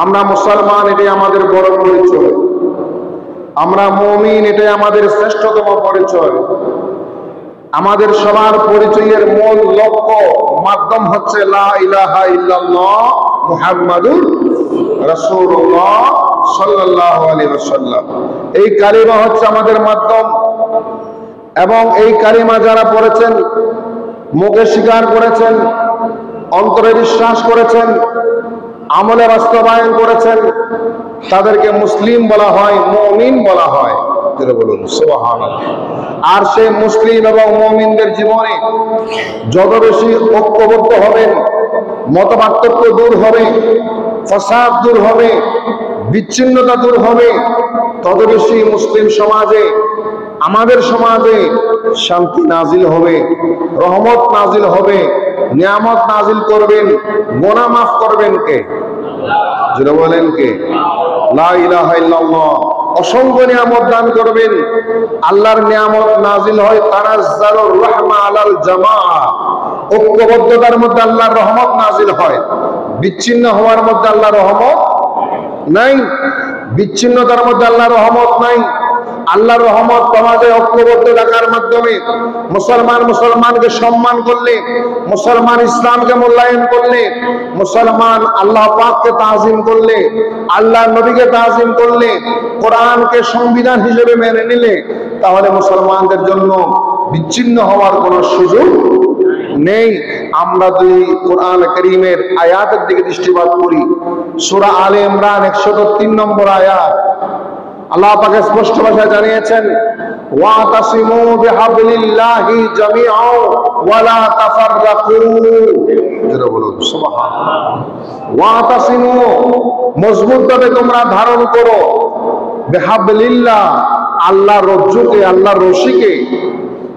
আমরা মুসলমান, এটাই আমাদের বড় পরিচয়। আমরা মুমিন, এটাই আমাদের শ্রেষ্ঠতম পরিচয়। আমাদের সবার পরিচয়ের মূল লক্ষ্য মাধ্যম হচ্ছে লা ইলাহা ইল্লাল্লাহ মুহাম্মাদুর রাসূলুল্লাহ সাল্লাল্লাহু আলাইহি ওয়াসাল্লাম। এই কালিমা হচ্ছে আমাদের মাধ্যম, এবং এই কালিমা যারা পড়েছেন, মুখে স্বীকার করেছেন, অন্তরে বিশ্বাস করেছেন, আমলে বাস্তবায়ন করেছেন, তাদেরকে মুসলিম বলা হয়, মুমিন বলা হয়। বলুন সুবহানাল্লাহ। আর সেই মুসলিম এবং মুমিনদের জীবনে যত বেশি ঐক্যবদ্ধ হবেন, মতপার্থক্য দূর হবে, ফাসাদ দূর হবে, বিচ্ছিন্নতা দূর হবে, তত বেশি মুসলিম সমাজে, আমাদের সমাজে শান্তি নাজিল হবে, রহমত নাজিল হবে, নিয়ামত নাজিল করবেন, গুনাহ মাফ করবেন কে? যারা বলেন কে? লা ইলাহা ইল্লাল্লাহ। অসংখ্য নিয়ামত দান করবেন। আল্লাহর নিয়ামত নাজিল হয় তানাজ্জালুর রাহমা আলাল জামাআ। ঐক্যবদ্ধতার মধ্যে আল্লাহর রহমত নাজিল হয়, বিচ্ছিন্ন হওয়ার মধ্যে আল্লাহর রহমত নাই, বিচ্ছিন্নতার মধ্যে আল্লাহর রহমত নাই। আল্লাহর রহমত পাওয়া যায় ঐক্যবদ্ধ থাকার মাধ্যমে। মুসলমান মুসলমানকে সম্মান করলে, মুসলমান ইসলামকে মূল্যায়ন করলে, মুসলমান আল্লাহ পাককে তাজিম করলে, আল্লাহ নবীকে তাজিম করলে, কোরআনকে সংবিধান হিসেবে মেনে নিলে, তাহলে মুসলমানদের জন্য বিচ্ছিন্ন হওয়ার কোনো সুযোগ নেই। আমরা যদি কোরআন কারীমের আয়াতের দিকে দৃষ্টিপাত করি, সূরা আলে ইমরান 103 নম্বর আয়াত, আল্লাহ পাক স্পষ্ট ভাষায় জানিয়েছেন, ওয়াতাসিমু বিহাবলিল্লাহি জামিআন ওয়া লা তাফাররাকু। যারা বলুন সুবহানাল্লাহ। ওয়াতাসিমু, মজবুতভাবে তোমরা ধারণ করো, বিহাবলিল্লাহ, আল্লাহর রজ্জুকে, আল্লাহর রশিকে,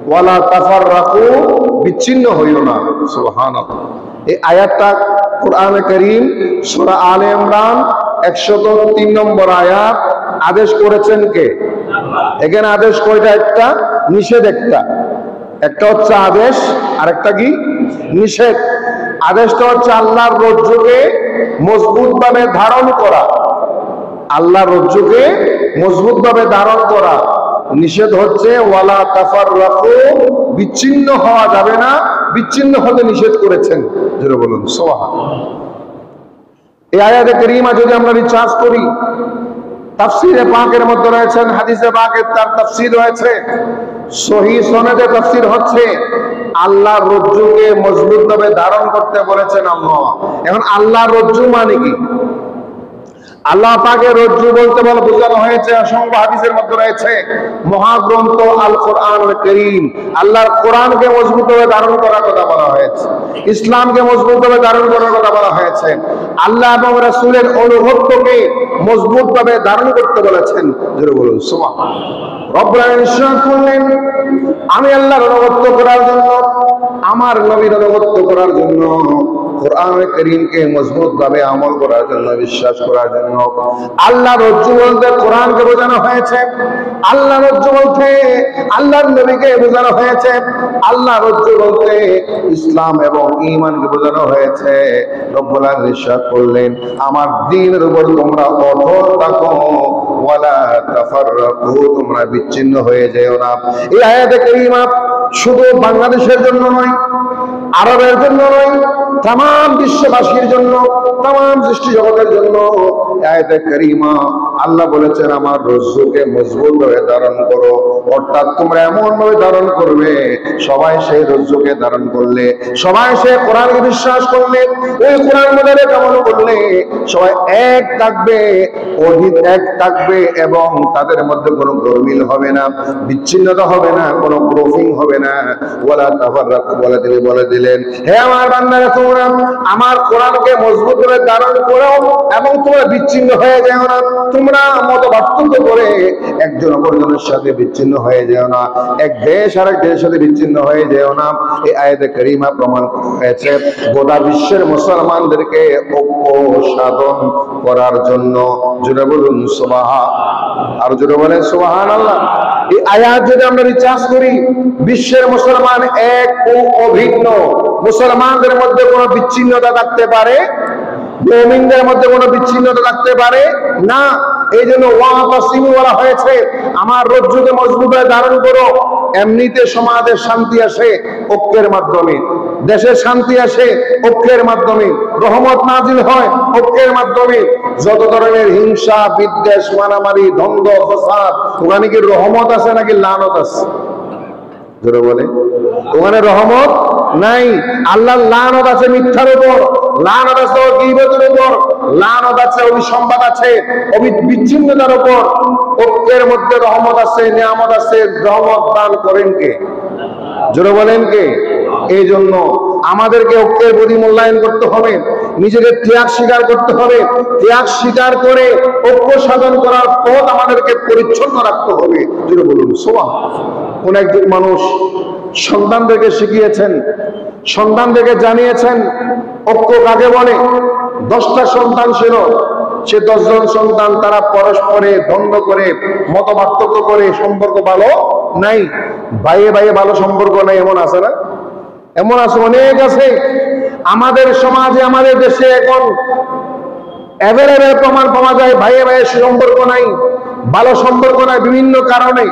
ওয়া লা তাফাররাকু, বিচ্ছিন্ন হইও না। সুবহানাল্লাহ। এই আয়াতটা কোরআনে কারীম সূরা আলে ইমরান 103 নম্বর আয়াত। আদেশ করেছেন কে? এখানে আদেশ কয়টা? একটা, নিষেধ একটা। একটা হচ্ছে আদেশ, আর একটা কি? নিষেধ। আদেশটা হচ্ছে আল্লাহর রজ্জুকে মজবুত ভাবে ধারণ করা, আল্লাহর রজ্জুকে মজবুত ভাবে ধারণ করা। নিষেধ হচ্ছে ওয়ালা তাফাররাকু, বিচ্ছিন্ন হওয়া যাবে না, বিচ্ছিন্ন হতে নিষেধ করেছেন। যারা বলুন সুবহানাল্লাহ। এই আয়াতে কারীমা যদি আমরা রিসার্চ করি, তাফসীরে পাকের মধ্যে রয়েছেন, হাদিসে পাকে তার তাফসীর রয়েছে, সহিহ সনদে তাফসীর হচ্ছে আল্লাহর রজ্জুকে মজবুতভাবে ধারণ করতে বলেছেন আল্লাহ। এখন আল্লাহর রজ্জু মানে কি? আল্লাহ পাকের রজ্জু বলতে বলে বোঝানো হয়েছে, অসংখ্য হাদিসের মধ্যে রয়েছে, মহাগ্রন্থ আল কোরআনুল কারীম। আল্লাহর কোরআনকে মজবুতভাবে ধারণ করার কথা বলা হয়েছে, ইসলামকে মজবুতভাবে ধারণ করার কথা বলা হয়েছে, আল্লাহ এবং রাসূলের অনুগত্যকে মজবুতভাবে ধারণ করতে বলেছেন। জোরে বলুন সুবহানাল্লাহ। রব্বুল আলামিন ইরশাদ করলেন, আমি আল্লাহর অনুগত্য করার জন্য, আমার নবীর অনুগত্য করার জন্য, কোরআনুল কারীমকে মজবুতভাবে আমল করার জন্য, বিশ্বাস করার জন্য, আল্লাহ রজ্জু বলতে কোরআনকে বোঝানো হয়েছে, আল্লাহ রজ্জু বলতে আল্লাহর নবীকে বোঝানো হয়েছে, আল্লাহ রজ্জু বলতে ইসলাম এবং ঈমানকে বোঝানো হয়েছে। রব্বুল আলামিন ইরশাদ করলেন, আমার দ্বীনের উপর তোমরা অটল থাকো, ওয়ালা তাফাররাকু, তোমরা বিচ্ছিন্ন হয়ে যেও না। এই আয়াতে কারীমা শুধু বাংলাদেশের জন্য নয়, আরবের জন্য নয়, তামাম বিশ্ববাসীর জন্য, তামাম সৃষ্টি জগতের জন্য আয়াতে কারীমা আল্লাহ বলেছেন, আমার রজ্জুকে মজবুত ভাবে ধারণ করো। অর্থাৎ তোমরা এমন ভাবে ধারণ করবে, সবাই সেই রজ্জুকে ধারণ করলে, সবাই সেই কোরআনকে বিশ্বাস করলে, ওই কোরআন মোতাবেক আমল করলে, সবাই এক থাকবে, অধিক এক থাকবে, এবং তাদের মধ্যে কোনো গরমিল হবে না, বিচ্ছিন্নতা হবে না, কোনো গ্রুপিং হবে না। ওয়ালা তাফাররাকু বলে তিনি বলে দিলেন, হে আমার বান্দারা, তোমরা আমার কোরআনকে মজবুত করে ধারণ করো, এবং তোমরা বিচ্ছিন্ন হয়ে যাও না, তোমরা মতপার্থক্য করে একজন অপরজনের সাথে বিচ্ছিন্ন হয়ে যেও না, এক দেশ আরেক দেশের সাথে বিচ্ছিন্ন হয়ে যেও না। এই আয়াতে কারীমা প্রমাণ করা হয়েছে গোটা বিশ্বের মুসলমানদেরকে ঐক্য সাধন করার জন্য। জোরে বলুন সুবহানাল্লাহ। আর জোরে বলেন সুবহানাল্লাহ। এই আয়াত যদি আমরা রিসার্চ করি, বিশ্বের মুসলমান এক ও অভিন্ন, মুসলমানদের মধ্যে কোনো বিচ্ছিন্নতা থাকতে পারে মুমিনদের মধ্যে কোনো বিচ্ছিন্নতা থাকতে পারে না। এই জন্য ওয়াতাসিমু বলা হয়েছে, আমার রজ্জুকে মজবুত হয়ে ধারণ করো। এমনিতে সমাজে শান্তি আসে ঐক্যের মাধ্যমে, দেশে শান্তি আসে ঐক্যের মাধ্যমে, রহমত নাজিল হয় ঐক্যের মাধ্যমে। যত ধরনের হিংসা, বিদ্বেষ, মারামারি, দ্বন্দ্ব, ফসাদ, ওখানে কি রহমত আছে নাকি লানত আছে? জোরে বলে, ওখানে রহমত নাই। আল্লাহর লানত আছে মিথ্যার উপর, লানত আছে গীবতের উপর, লানত আছে অভিসম্বাদ আছে, বিচ্ছিন্নতার উপর। ঐক্যের মধ্যে রহমত আছে, নিয়ামত আছে। রহমত দান করেন কে? জোরে বলেন কে? এই জন্য আমাদেরকে ঐক্যের প্রতি মূল্যায়ন করতে হবে, নিজেকে ত্যাগ স্বীকার করতে হবে। ত্যাগ স্বীকার করে ঐক্য সাধন করার পথ আমাদেরকে পরিচ্ছন্ন রাখতে হবে। জোরে বলুন সুবহানাল্লাহ। কোন একজন মানুষ সন্তানদেরকে শিখিয়েছেন, সন্তানদেরকে জানিয়েছেন ঐক্য কাকে বলে। 10টা সন্তান ছিল, সে 10 জন সন্তান তারা পরস্পরে দ্বন্দ্ব করে, মত পার্থক্য করে, সম্পর্ক ভালো নাই। ভাইয়ে ভাইয়ে ভালো সম্পর্ক নাই, এমন আছে না? এমন আছে, অনেক আছে। আমাদের সমাজে, আমাদের দেশে এখন এভেলেবেল প্রমাণ পাওয়া যায় ভাইয়ে ভাইয়ের সম্পর্ক নাই, ভালো সম্পর্ক নাই, বিভিন্ন কারণে।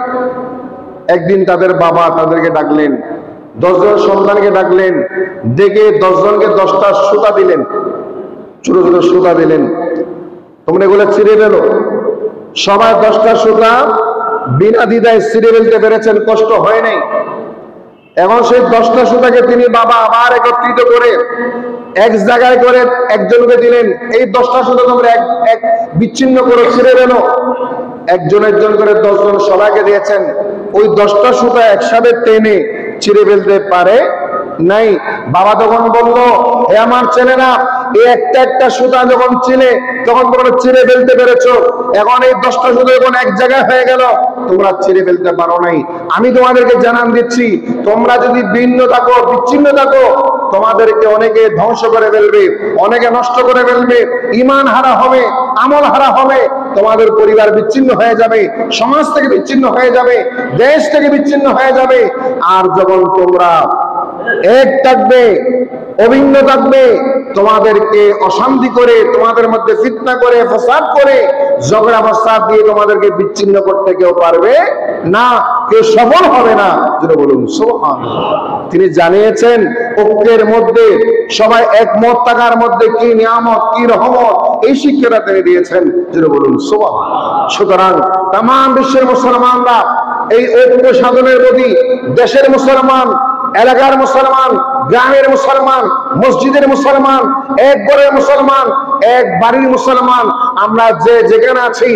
একদিন তাদের বাবা তাদেরকে ডাকলেন, 10 জন সন্তানকে ডাকলেন, ডেকে 10 জনকে 10টা সুতা দিলেন, ছোট ছোট সুতা দিলেন, তোমরা এগুলো ছিঁড়ে ফেলো। সবাই 10টা সুতা বিনা দ্বিধায় ছিঁড়ে ফেলতে পেরেছেন, কষ্ট হয় নাই। এখন সেই 10টা সুতাকে তিনি বাবা আবার একত্রিত করে এক জায়গায় করে একজনকে দিলেন, এই 10টা সুতা তোমরা এক বিচ্ছিন্ন করে ছিঁড়ে ফেলো। একজন একজন করে 10 জন সবাইকে দিয়েছেন। ওই 10টা সুতা একসাথে টেনে ছিঁড়ে ফেলতে পারে নাই। বাবা তখন বলল, হে আমার ছেলেরা, এই একটা একটা সুতা যখন ছিলে তখন তোমরা ছিঁড়ে ফেলতে পেরেছো, এখন এই 10টা সুতা যখন এক জায়গায় হয়ে গেল তোমরা ছিঁড়ে ফেলতে পারো নাই। আমি তোমাদেরকে জানান দিচ্ছি, তোমরা যদি ভিন্ন থাকো, বিচ্ছিন্ন থাকো, তোমাদেরকে অনেকে ধ্বংস করে ফেলবে, অনেকে নষ্ট করে ফেলবে, ঈমান হারা হবে, আমল হারা হবে, তোমাদের পরিবার বিচ্ছিন্ন হয়ে যাবে, সমাজ থেকে বিচ্ছিন্ন হয়ে যাবে, দেশ থেকে বিচ্ছিন্ন হয়ে যাবে। আর যখন তোমরা এক থাকবে, অভিন্ন থাকবে, তোমাদেরকে অশান্তি করে, তোমাদের মধ্যে ফিতনা করে, ফাসাদ করে, ঝগড়া ফাসাদ দিয়ে তোমাদেরকে বিচ্ছিন্ন করতে কেউ পারবে না, কেউ সফল হবে না। যেটা বলুন সুবহানাল্লাহ। তিনি জানিয়েছেন ঐক্যের মধ্যে সবাই একমত থাকার মধ্যে কি নিয়ামত, কি রহমত, এই শিক্ষাটা তিনি দিয়েছেন। যেটা বলুন সুবহানাল্লাহ। সুতরাং তাম বিশ্বের মুসলমানরা এই ঐক্য সাধনের প্রতি, দেশের মুসলমান, এলাকার মুসলমান, গ্রামের মুসলমান, মসজিদের মুসলমান, এক ঘরের মুসলমান, এক বাড়ির মুসলমান, আমরা যে যেখানে আছি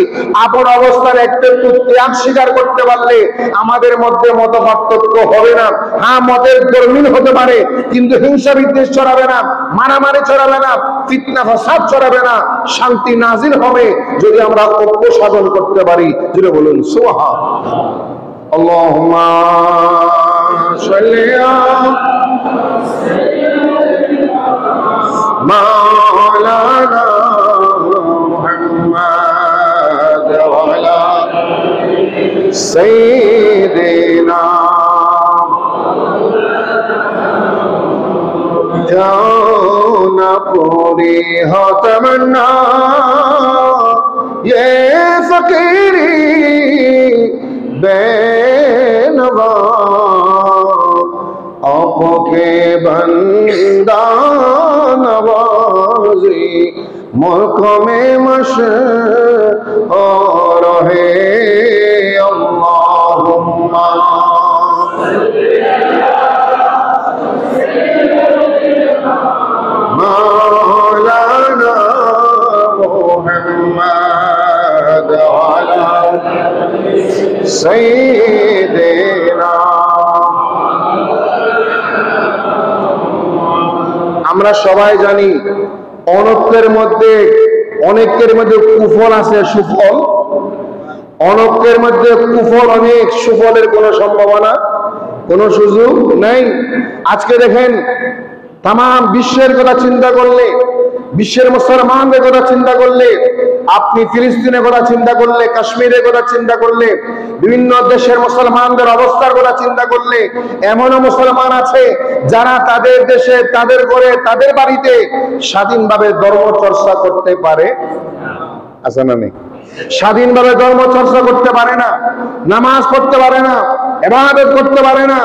আপন অবস্থায় একটু ত্যাগ স্বীকার করতে পারলে আমাদের মধ্যে মত পার্থক্য হবে না। হ্যাঁ, মতের গরমিল হতে পারে, কিন্তু হিংসা বিদ্বেষ ছড়াবে না, মারামারি ছড়াবে না, ফিতনা ফাসাদ ছড়াবে না, শান্তি নাজিল হবে যদি আমরা ঐক্য সাধন করতে পারি। যেটা বলুন সুবহানাল্লাহ। আল্লাহুম্মা সাল্লি মাওলানা মুহাম্মদ ওয়া আলা সাইয়্যিদিনা জানা पूरी हो तमन्ना ये फकीरी बेनवा आपके बंदा नवाजी मुल्क में मशहूर है। अल्लाहुम्मा मौलाना मुहम्मद वाला सय्यिदिना। আমরা সবাই জানি অনৈক্যের মধ্যে, অনেকের মধ্যে কুফল আছে, সুফল। অনৈক্যের মধ্যে কুফল অনেক, সুফলের কোনো সম্ভাবনা, কোনো সুযোগ নাই। আজকে দেখেন তাম বিশ্বের কথা চিন্তা করলে, বিশ্বের মুসলমানদের কথা চিন্তা করলে আপনি ফিলিস্তিনের কথা চিন্তা করলে, কাশ্মীরের কথা চিন্তা করলে, বিভিন্ন দেশের মুসলমানদের অবস্থার কথা চিন্তা করলে, এমনও মুসলমান আছে যারা তাদের দেশে, তাদের ঘরে, তাদের বাড়িতে স্বাধীনভাবে ধর্ম চর্চা করতে পারে, আছে না নেই? স্বাধীনভাবে ধর্ম চর্চা করতে পারে না, নামাজ পড়তে পারে না, ইবাদত করতে পারে না,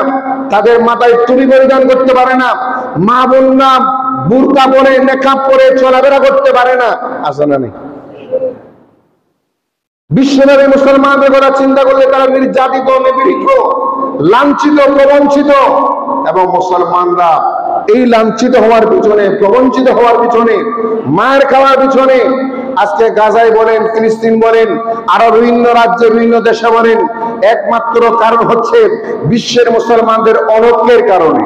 তাদের মাথায় টুপি পরিধান করতে পারে না, মা বোনরা বুরকা পরে, নেকাব পরে চলাফেরা করতে পারে না, আছে না নেই? বিশ্বব্যাপী মুসলমানদের কথা চিন্তা করলে তারা নির্যাতিত, নিপীড়িত, লাঞ্ছিত, প্রবঞ্চিত, এবং মুসলমানরা এই লাঞ্ছিত হওয়ার পিছনে, প্রবঞ্চিত হওয়ার পিছনে, মায়ের খাওয়ার পিছনে, আজকে গাজায় বলেন, ফিলিস্তিন বলেন, আরো বিভিন্ন রাজ্যে, বিভিন্ন দেশে বলেন, একমাত্র কারণ হচ্ছে বিশ্বের মুসলমানদের অনৈক্যের কারণে।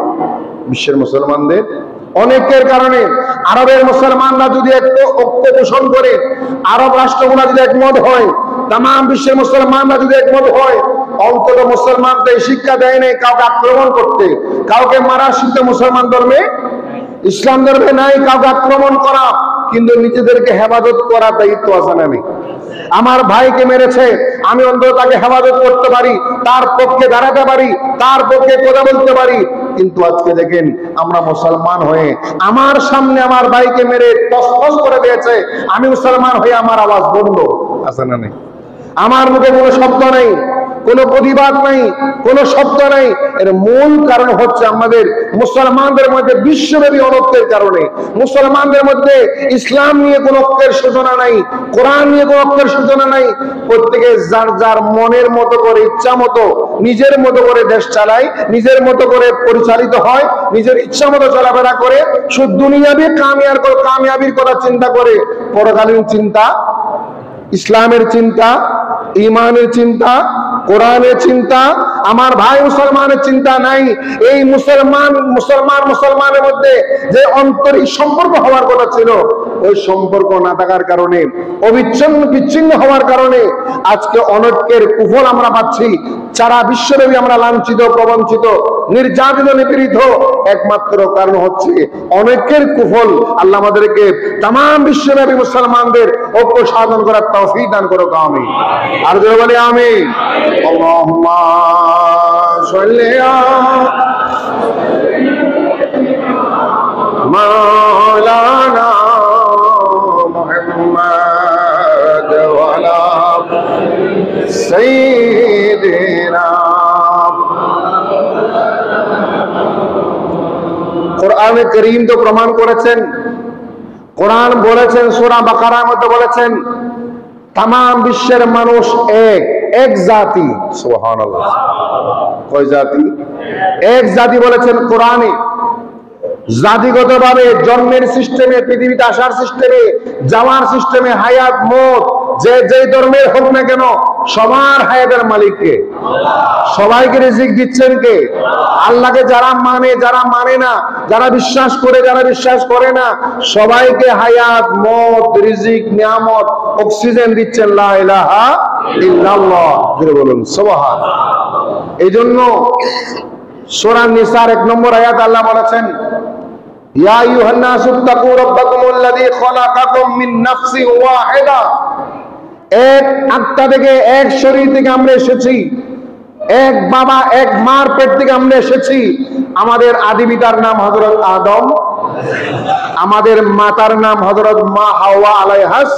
বিশ্বের মুসলমানদের অনেকের কারণে। আরবের মুসলমানরা যদি একটু ঐক্য পোষণ করে, আরব রাষ্ট্রগুলো যদি একমত হয়, তাম বিশ্বের মুসলমানরা যদি একমত হয়, অন্তত মুসলমানদের শিক্ষা দেয় নাই কাউকে আক্রমণ করতে, কাউকে মারা শিখতে মুসলমান ধর্মে, ইসলাম ধর্মে নাই কাউকে আক্রমণ করা, কিন্তু নিজেদেরকে হেফাজত করার দায়িত্ব আছে না নেই? আমার ভাইকে মেরেছে, আমি অন্তত তাকে হেফাজত করতে পারি, তার পক্ষে দাঁড়াতে পারি, তার পক্ষে কথা বলতে পারি। কিন্তু আজকে দেখেন, আমরা মুসলমান হয়ে আমার সামনে আমার ভাইকে মেরে তসতস করে দিয়েছে, আমি মুসলমান হয়ে আমার আওয়াজ বন্ধ, আছে না নেই? আমার মুখে কোনো শব্দ নেই, কোনো প্রতিবাদ নাই, কোনো শব্দ নাই। এর মূল কারণ হচ্ছে আমাদের মুসলমানদের মধ্যে বিশ্বব্যাপী অনৈক্যের কারণে। মুসলমানদের মধ্যে ইসলাম নিয়ে কোনো ঐক্যের সূচনা নাই, কোরআন নিয়ে কোনো ঐক্যের সূচনা নাই। প্রত্যেকে যার যার মনের মতো করে, ইচ্ছা মতো, নিজের মতো করে দেশ চালায়, নিজের মতো করে পরিচালিত হয়, নিজের ইচ্ছা মতো চলাফেরা করে, শুধু দুনিয়াবি কামিয়াবির কথা চিন্তা করে, পরকালীন চিন্তা, ইসলামের চিন্তা, ইমানের চিন্তা, কোরআনের চিন্তা, আমার ভাই মুসলমানের চিন্তা নাই। এই মুসলমানের মধ্যে যে অন্তরিক সম্পর্ক হওয়ার কথা ছিল, ওই সম্পর্ক না থাকার কারণে, বিচ্ছিন্ন হওয়ার কারণে আজকে অনৈক্যের কুফল আমরা পাচ্ছি। সারা বিশ্বব্যাপী আমরা লাঞ্ছিত, প্রবঞ্চিত, নির্যাতিত, নিপীড়িত। একমাত্র কারণ হচ্ছে অনৈক্যের কুফল। আল্লাহ আমাদেরকে তামাম বিশ্বব্যাপী মুসলমানদের ঐক্য সাধন করার তৌফিক দান করুক, আমিন। আর জোরে বলি আমিন। আল্লাহুম্মা সাল্লি মাওলানা মুহাম্মদ ওয়া আলা সাইয়্যিদিনা। কোরআনে কারীম তো প্রমাণ করেছেন, কোরআন বলেছেন, সূরা বাকারার মধ্যে বলেছেন, তামাম বিশ্বের মানুষ এক জাতি। সুবহানাল্লাহ। কয় জাতি? এক জাতি বলেছেন কোরআনে। জাতিগতভাবে, জন্মের সিস্টেমে, পৃথিবীতে আসার সিস্টেমে, যাওয়ার সিস্টেমে, হায়াত, মত, যে ধর্মের হোক না কেন, সবার হায়াতের মালিক কে? সবাইকে রিজিক দিচ্ছেন কে? আল্লাহকে যারা মানে, যারা মানে না, যারা বিশ্বাস করে, যারা বিশ্বাস করে না, সবাইকে হায়াত, মত, রিজিক, নিয়ামত, অক্সিজেন দিচ্ছেন। লা ইলাহা ইল্লাল্লাহ, জোরে বলুন সুবহানাল্লাহ। এই জন্য সূরা নিসার 1 নম্বর আয়াত আল্লাহ বলেছেন, ইয়া আইয়ুহান নাসু তাকু রাব্বাকুমুল্লাযী খালাকাকুম মিন নাফসিন ওয়াহিদা। এক আত্মা থেকে, এক শরীর থেকে আমরা এসেছি, এক বাবা, এক মার পেট থেকে আমরা এসেছি। আমাদের আদি পিতার নাম হযরত আদম, আমাদের মাতার নাম হযরত মা হাওয়া আলাইহাস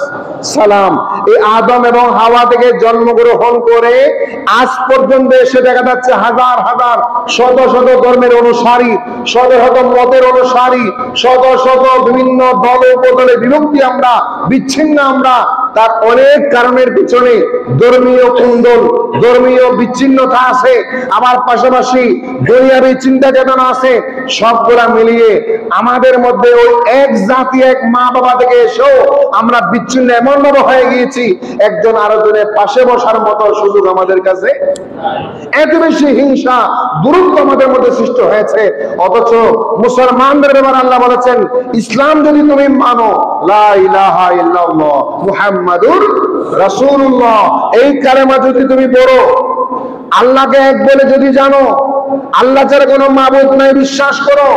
সালাম। এই আদম এবং হাওয়া থেকে জন্মগ্রহণ করে আজ পর্যন্ত এসে দেখা যাচ্ছে হাজার হাজার, শত শত ধর্মের অনুসারী, শত শত মতের অনুসারী, শত শত বিভিন্ন দল উপদলে বিভক্তি আমরা, বিচ্ছিন্ন আমরা। তার অনেক কারণের পিছনে ধর্মীয় কুন্দল, ধর্মীয় বিচ্ছিন্নতা আছে, আবার পাশাপাশি দুনিয়াবী চিন্তা চেতনা আছে। সবগুলা মিলিয়ে আমাদের মধ্যে ওই এক জাতি, এক মা বাবা থেকে এসেও আমরা বিচ্ছিন্ন এমন ভাবে হয়ে গিয়েছি, একজন আরেকজনের পাশে বসার মতো সুযোগ আমাদের কাছে। এত বেশি হিংসা, দূরত্ব আমাদের মধ্যে সৃষ্টি হয়েছে। অথচ মুসলমানদের ব্যাপারে আল্লাহ বলেছেন, ইসলাম যদি তুমি মানো, লা ইলাহা ইল্লাল্লাহ মুহাম্মাদুর রাসূলুল্লাহ, এই কালেমা যদি তুমি পড়ো, আল্লাহকে এক বলে যদি জানো, আল্লাহ ছাড়া কোনো মাবুদ নাই বিশ্বাস করো,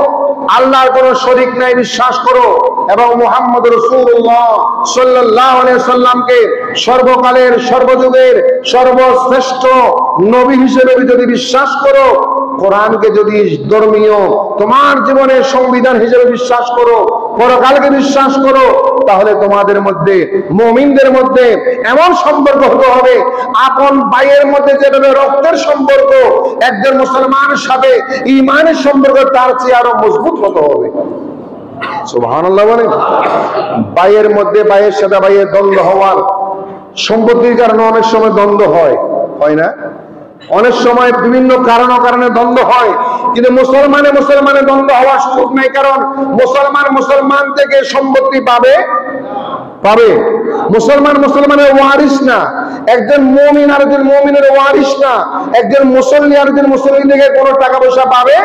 আল্লাহর কোনো শরীক নাই বিশ্বাস করো, এবং মুহাম্মদ রাসূলুল্লাহ সাল্লাল্লাহু আলাইহি সাল্লামকে সর্বকালের সর্বযুগের সর্বশ্রেষ্ঠ নবী হিসেবে যদি বিশ্বাস করো, কোরআনকে যদি ধর্মীয় তোমার জীবনের সংবিধান হিসেবে বিশ্বাস করো, পরকালকে বিশ্বাস করো, তাহলে তোমাদের মধ্যে মুমিনদের মধ্যে এমন সম্পর্ক হতে হবে আপন ভাইয়ের মধ্যে যেভাবে রক্তের সম্পর্ক, একজন মুসলমানের সাথে ঈমানের সম্পর্ক তার চেয়ে আরো মজবুত হতে হবে। সুবহানাল্লাহ বলেন। ভাইয়ের মধ্যে ভাইয়ের সাথে ভাইয়ের দ্বন্দ্ব হওয়ার, সম্পত্তির কারণে অনেক সময় দ্বন্দ্ব হয়, হয় না? অনেক সময় বিভিন্ন কারণে দ্বন্দ্ব হয়, কিন্তু মুসলমানে দ্বন্দ্ব হওয়ার সুযোগ নাই, কারণ মুসলমান থেকে সম্পত্তি পাবে। মুসলমানের ওয়ারিস না, একজন মুমিন আর একজন মুমিনের ওয়ারিস না, একজন মুসল্লি আর একজন মুসল্লি থেকে কোনো টাকা পয়সা পাবে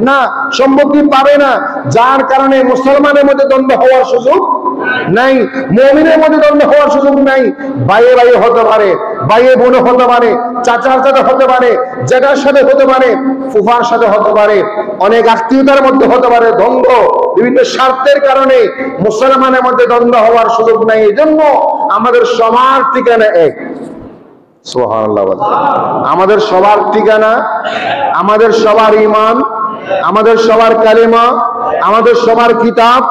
না, সম্পত্তি পাবে না, যার কারণে মুসলমানের মধ্যে দ্বন্দ্ব হওয়ার সুযোগ নাই, মুমিনের মধ্যে দ্বন্দ্ব হওয়ার সুযোগ নাই। ভাইয়ে ভাইয়ে হতে পারে, ভাইয়ে বোনে হতে পারে, চাচার সাথে হতে পারে, জেঠার সাথে হতে পারে, ফুফার সাথে হতে পারে, অনেক আত্মীয়তার মধ্যে হতে পারে দ্বন্দ্ব, বিভিন্ন স্বার্থের কারণে মুসলমানের মধ্যে দ্বন্দ্ব হওয়ার সুযোগ নাই। এই জন্য আমাদের সবার ঠিকানা এক। সুবহানাল্লাহ। আমাদের সবার ঠিকানা, আমাদের সবার ঈমান, আমাদের সবার কালিমা, আমাদের সবার কিতাব,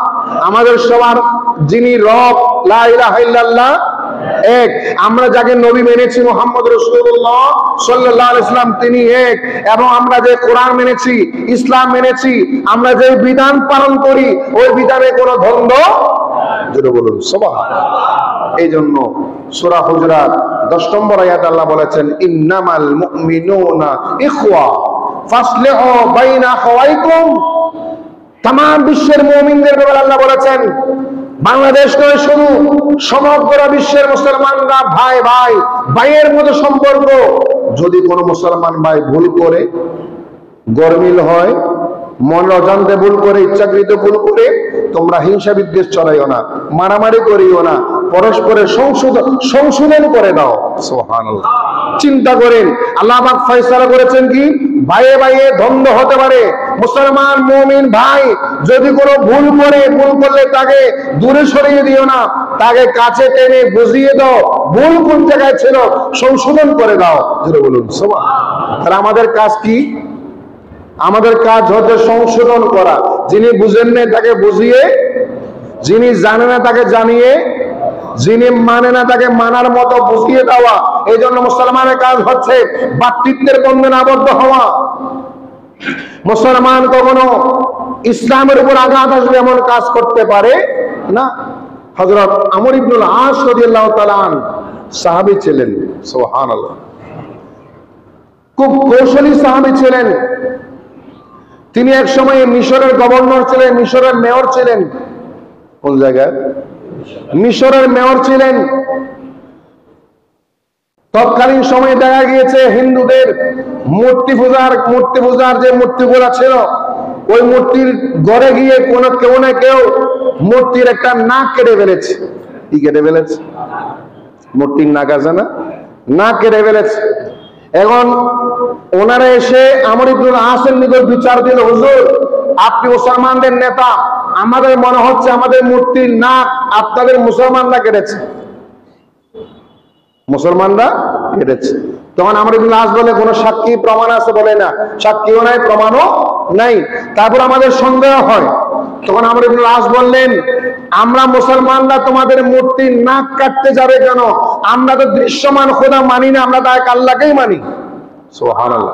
আমাদের সবার যিনি রব লা ইলাহা ইল্লাল্লাহ এক। আমরা যাকে নবী মেনেছি মুহাম্মদ রাসূলুল্লাহ সাল্লাল্লাহু আলাইহি ওয়াসাল্লাম তিনি এক, এবং আমরা যে কোরআন মেনেছি, ইসলাম মেনেছি, আমরা যে বিধান পালন করি ওই বিধানে কোনো দ্বন্দ্ব, জোরে বলুন সুবহানাল্লাহ। এই জন্য সূরা হুজুরাত 10 নম্বর আয়াতে আল্লাহ বলেছেন ইন্নামাল মুমিনুনা ইখওয়া ফাসলিহু বাইনা আখাওয়াইকুম। তাম বিশ্বের মুমিনদের ব্যাপারে আল্লাহ বলেছেন, বাংলাদেশ নয় শুধু সমগ্র বিশ্বের মুসলমানরা ভাই ভাই, ভাইয়ের মতো সম্পর্ক। যদি কোনো মুসলমান ভাই ভুল করে, গরমিল হয়, মন অজান্তে ভুল করে, ইচ্ছাকৃত ভুল করে, তোমরা হিংসা বিদ্বেষ চড়াইও না, মারামারি করিও না, পরস্পরের সংশোধন করে দাও। সুবহানাল্লাহ। চিন্তা করেন, আল্লাহ পাক ফয়সালা করেছেন কি ভাইয়ে ভাইয়ে দ্বন্দ্ব হতে পারে। মুসলমান মুমিন ভাই যদি কোনো ভুল করে, ভুল করলে তাকে দূরে সরিয়ে দিও না, তাকে কাছে টেনে বুঝিয়ে দাও, ভুল কোন জায়গায় ছিল সংশোধন করে দাও। জোরে বলুন সুবহানাল্লাহ। তাহলে আমাদের কাজ কি? আমাদের কাজ হচ্ছে সংশোধন করা। যিনি বুঝেন না তাকে বুঝিয়ে, যিনি জানে না তাকে জানিয়ে, যিনি মানে না তাকে মানার মতো বুঝিয়ে দেওয়া। এই জন্য মুসলমানের কাজ হচ্ছে ভ্রাতৃত্বের বন্ধনে আবদ্ধ হওয়া। মুসলমান কখনো ইসলামের উপর আঘাত আসবে এমন কাজ করতে পারে না। হযরত আমর ইবনুল আস রাদিয়াল্লাহু তাআলা আনহু সাহাবী ছিলেন। সুবহানাল্লাহ। খুব কৌশলী সাহাবী ছিলেন। তিনি এক সময় মিশরের গভর্নর ছিলেন, মিশরের মেয়র ছিলেন। কোন জায়গায়? মিশরের মেয়র ছিলেন। তৎকালীন সময়ে দেখা গিয়েছে হিন্দুদের মূর্তি পূজার যে মূর্তিগুলা ছিল, ওই মূর্তির ঘরে গিয়ে কেউ না কেউ মূর্তির একটা নাক কেটে ফেলেছে। কি কেটে ফেলেছে? মূর্তির নাক আছে না, নাক কেটে ফেলেছে। এখন ওনারা এসে আমর ইবনুল আসের নিকট বিচার দিল, হুজুর আপনি মুসলমানদের নেতা, আমাদের মনে হচ্ছে আমাদের মূর্তির নাক আপনাদের মুসলমানরা কেটেছে। মুসলমানরা কেটেছে। তখন আমর ইবনুল আস বলে, কোন সাক্ষী প্রমাণ আছে? বলে না, সাক্ষীও নাই, প্রমাণও নাই। তারপর আমাদের সন্দেহ হয়। তখন আমর ইবনুল আস বললেন, আমরা মুসলমানরা তোমাদের মূর্তির নাক কাটতে যাবে কেন? আমরা তো দৃশ্যমান খোদা মানি না, আমরা তাই আল্লাহকেই মানি। সুবহানাল্লাহ।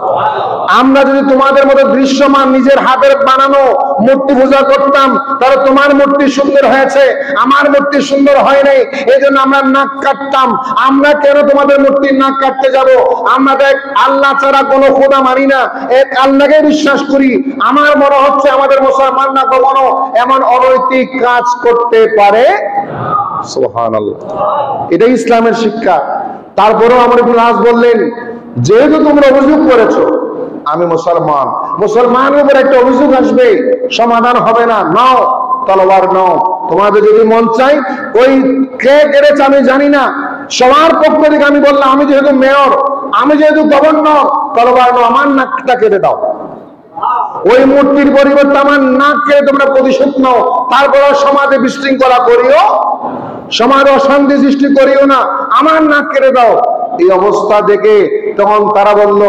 আমরা যদি তোমাদের মতো দৃশ্যমান নিজের হাতের বানানো মূর্তি পূজা করতাম, তাহলে তোমার মূর্তি সুন্দর হয়েছে, আমার মূর্তি সুন্দর হয় নাই, এই জন্য আমরা নাক কাটতাম। আমরা কেন তোমাদের মূর্তির নাক কাটতে যাব? আমরা দেখ আল্লাহ ছাড়া কোনো খোদা মানি না, এক আল্লাহকে বিশ্বাস করি। আমার মনে হচ্ছে আমাদের মুসলমানরা কখনো এমন অনৈতিক কাজ করতে পারে। সুবহানাল্লাহ। এটাই ইসলামের শিক্ষা। তারপরেও আমর ইবনুল আস বললেন, যেহেতু তোমরা অভিযোগ করেছো, আমি মুসলমান, মুসলমানের উপর একটা অভিযোগ আসবে, সমাধান হবে না, নাও তলোয়ার নাও। তোমাদের যদি মন চাই, ওই কে কেড়েছে আমি জানি না, সবার পক্ষ থেকে আমি বললাম, আমি যেহেতু মেয়র, আমি যেহেতু গভর্নর, তলোয়ার নাও, আমার নাকটা কেটে দাও। ওই মূর্তির পরিবর্তে আমার নাক কেটে তোমরা প্রতিশোধ নাও, তারপর সমাজে বিশৃঙ্খলা করিও, সমাজে অশান্তি সৃষ্টি করিও না, আমার নাক কেটে দাও। এই অবস্থা দেখে তখন তারা বলল,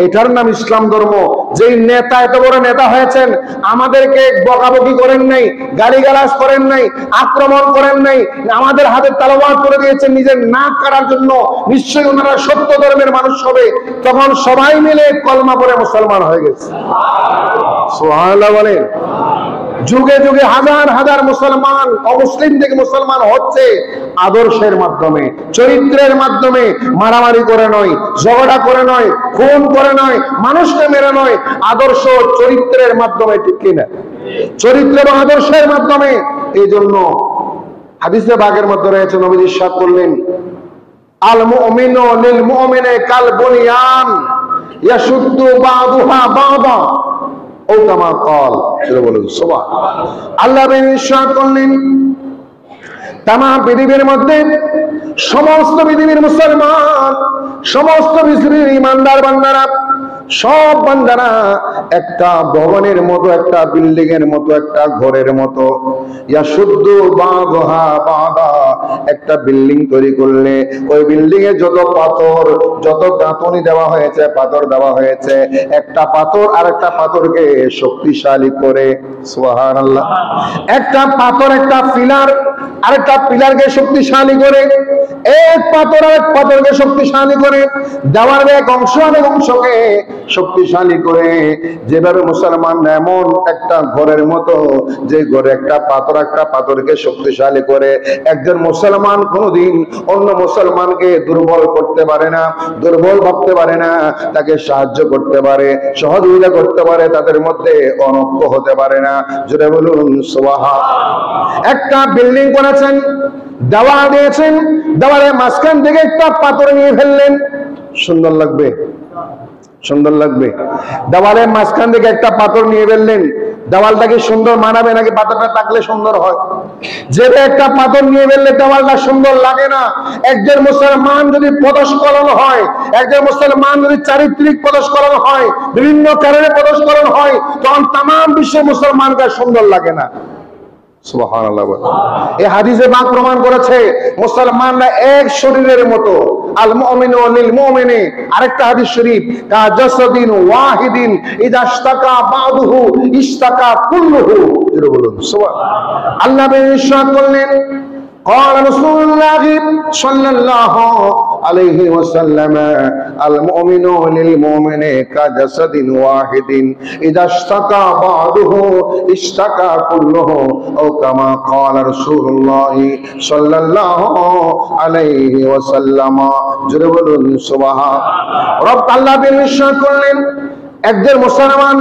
এটার নাম ইসলাম ধর্ম। যেই নেতা এত বড় নেতা হয়েছেন, আমাদেরকে বকাবকি করেন নাই, গালিগালাজ করেন নাই, আক্রমণ করেন নাই, আমাদের হাতে তালোয়ার করে দিয়েছেন নিজের নাক কাটার জন্য, নিশ্চয়ই ওনারা সত্য ধর্মের মানুষ হবে। তখন সবাই মিলে কলমা পড়ে মুসলমান হয়ে গেছে। সুবহানাল্লাহ বলেন। যুগে যুগে হাজার হাজার মুসলমান অমুসলিম থেকে মুসলমান হচ্ছে আদর্শের মাধ্যমে, চরিত্রের মাধ্যমে। মারামারি করে নয়, ঝগড়া করে নয়, খুন করে নয়, মানুষকে মেরে নয়, আদর্শ চরিত্রের মাধ্যমে, ঠিক কিনা? চরিত্র এবং আদর্শের মাধ্যমে। এই জন্য হাদিসে বাগের মধ্যে রয়েছে, নবীজি ইরশাদ করলেন, আল মুমিনু লিল মুমিনি কাল বুনিয়ান ইয়াশুদ্দু বাদুহা বাদা ও কামা ক্বাল। সেটা বলেন সুবহানাল্লাহ। আল্লাহ ইরশাদ করলেন, তামাম পৃথিবীর মধ্যে সমস্ত পৃথিবীর মুসলমান, সমস্ত পৃথিবীর ইমানদার বান্দারা, সব বান্দারা একটা ভবনের মতো, একটা বিল্ডিং এর মতো, একটা ঘরের মতো। ইয়াশুদ্দু বাদুহা বাদা, একটা বিল্ডিং তৈরি করলে ওই বিল্ডিং এ যত পাথর, যত গাঁথনি দেওয়া হয়েছে, পাথর দেওয়া হয়েছে, একটা পাথর আরেকটা পাথরকে শক্তিশালী করে। সুবহানাল্লাহ। একটা পাথর, একটা পিলার আরেকটা পিলারকে শক্তিশালী করে, এক পাথর আরেক পাথরকে শক্তিশালী করে, দেওয়ার এক অংশ আরেক অংশকে শক্তিশালী করে। যেভাবে মুসলমান এমন একটা ঘরের মতো, যে ঘরে একটা পাথর একটা পাথরকে শক্তিশালী করে। একজন মুসলমান কোনোদিন অন্য মুসলমানকে দুর্বল করতে পারে না, দুর্বল ভাবতে পারে না, তাকে সাহায্য করতে পারে, সহযোগিতা করতে পারে, তাদের মধ্যে অনৈক্য হতে পারে না। জোরে বলুন সুবহানাল্লাহ। একটা বিল্ডিং করেছেন, দেওয়াল দিয়েছেন, দেওয়ালের মাঝখান থেকে একটা পাথর নিয়ে ফেললেন, সুন্দর লাগবে? সুন্দর লাগবে? দেওয়ালের মাঝখান থেকে একটা পাথর নিয়ে ফেললেন, দেওয়ালটাকে সুন্দর মানাবে নাকি পাথরটা থাকলে সুন্দর হয়? যে একটা পাথর নিয়ে ফেললে দেওয়ালটা সুন্দর লাগে না। একজন মুসলমান যদি পদস্খলন হয়, একজন মুসলমান যদি চারিত্রিক পদস্খলন হয়, বিভিন্ন কারণে পদস্খলন হয়, তখন তামাম বিশ্বের মুসলমানকে সুন্দর লাগে না। সুবহানাল্লাহ। এই হাদিসে পাক প্রমাণ করেছে মুসলমানরা এক শরীরের মতো। আল মুমিনু লিল মুমিনি, আরেকটা হাদিস শরীফ, কা জাসাদিন ওয়াহিদিন ইযা ইশতাকা বাদুহু ইশতাকা কুল্লুহু। জোরে বলুন সুবহানাল্লাহ। আল্লাহ ইরশাদ করলেন, قال رسول الله صلى الله عليه وسلم المؤمن للمؤمن كجسد واحد إذا اشتكى بعضه اشتكى كله أو كما قال رسول الله صلى الله عليه وسلم। জোরে বলুন সুবহানাল্লাহ। রব আল্লাহ ইরশাদ করলেন, একজন মুসলমান